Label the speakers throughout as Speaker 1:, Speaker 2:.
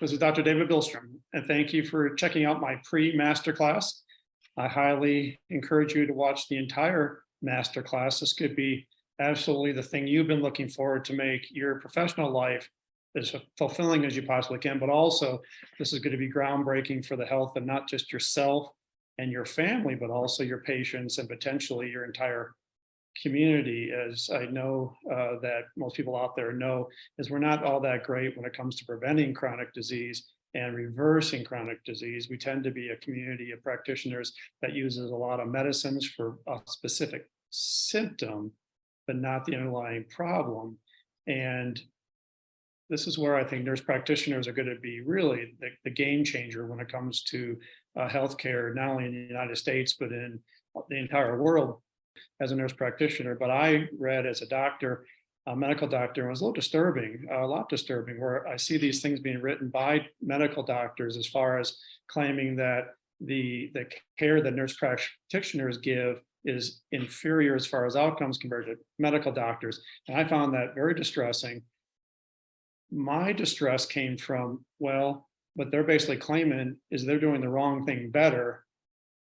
Speaker 1: This is Dr. David Bilstrom, and thank you for checking out my pre-masterclass. I highly encourage you to watch the entire masterclass. This could be absolutely the thing you've been looking forward to make your professional life as fulfilling as you possibly can, but also this is going to be groundbreaking for the health of not just yourself and your family, but also your patients and potentially your entire community. As I know that most people out there know, is we're not all that great when it comes to preventing chronic disease and reversing chronic disease. We tend to be a community of practitioners that uses a lot of medicines for a specific symptom, but not the underlying problem. And this is where I think nurse practitioners are going to be really the game changer when it comes to healthcare, not only in the United States, but in the entire world. As a nurse practitioner, but I read as a doctor, a medical doctor, and it was a lot disturbing, where I see these things being written by medical doctors as far as claiming that the care that nurse practitioners give is inferior as far as outcomes compared to medical doctors. And I found that very distressing. My distress came from, well, what they're basically claiming is they're doing the wrong thing better.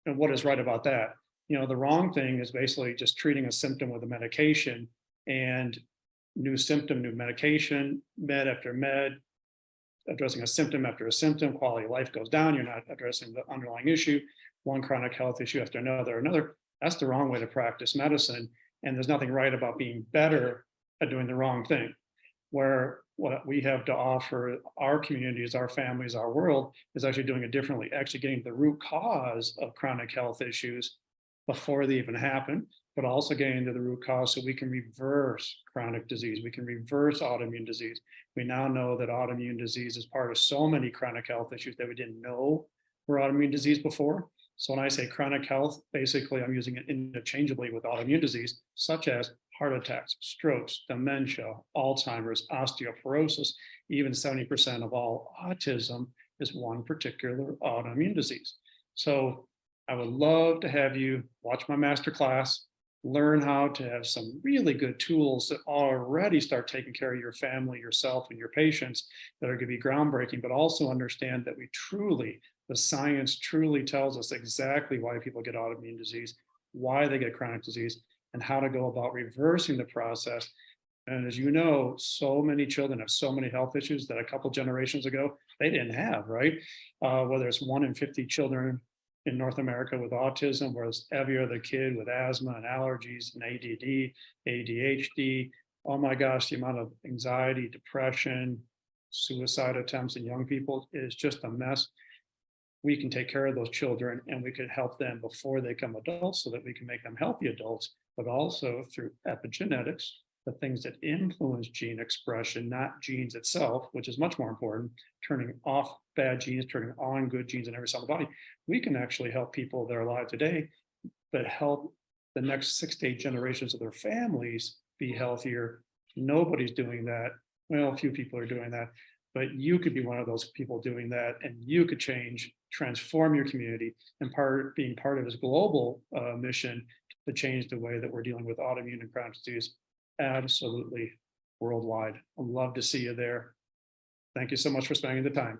Speaker 1: And what is right about that? You know, the wrong thing is basically just treating a symptom with a medication, and new symptom, new medication, med after med, addressing a symptom after a symptom, quality of life goes down. You're not addressing the underlying issue, one chronic health issue after another. That's the wrong way to practice medicine. And there's nothing right about being better at doing the wrong thing. Where what we have to offer our communities, our families, our world is actually doing it differently, actually getting to the root cause of chronic health issues before they even happen, but also getting to the root cause so we can reverse chronic disease. We can reverse autoimmune disease. We now know that autoimmune disease is part of so many chronic health issues that we didn't know were autoimmune disease before. So when I say chronic health, basically I'm using it interchangeably with autoimmune disease, such as heart attacks, strokes, dementia, Alzheimer's, osteoporosis. Even 70% of all autism is one particular autoimmune disease. So I would love to have you watch my masterclass, learn how to have some really good tools that already start taking care of your family, yourself, and your patients that are going to be groundbreaking, but also understand that the science truly tells us exactly why people get autoimmune disease, why they get chronic disease, and how to go about reversing the process. And as you know, so many children have so many health issues that a couple generations ago, they didn't have, right? Whether it's 1 in 50 children in North America with autism, whereas every other kid with asthma and allergies and ADD, ADHD. Oh my gosh, the amount of anxiety, depression, suicide attempts in young people is just a mess. We can take care of those children and we can help them before they become adults so that we can make them healthy adults, but also through epigenetics, the things that influence gene expression, not genes itself, which is much more important, turning off bad genes, turning on good genes in every cell of the body. We can actually help people that are alive today, but help the next 6 to 8 generations of their families be healthier. Nobody's doing that. Well, a few people are doing that, but you could be one of those people doing that, and you could transform your community, and being part of this global mission to change the way that we're dealing with autoimmune and chronic disease. Absolutely worldwide. I'd love to see you there. Thank you so much for spending the time.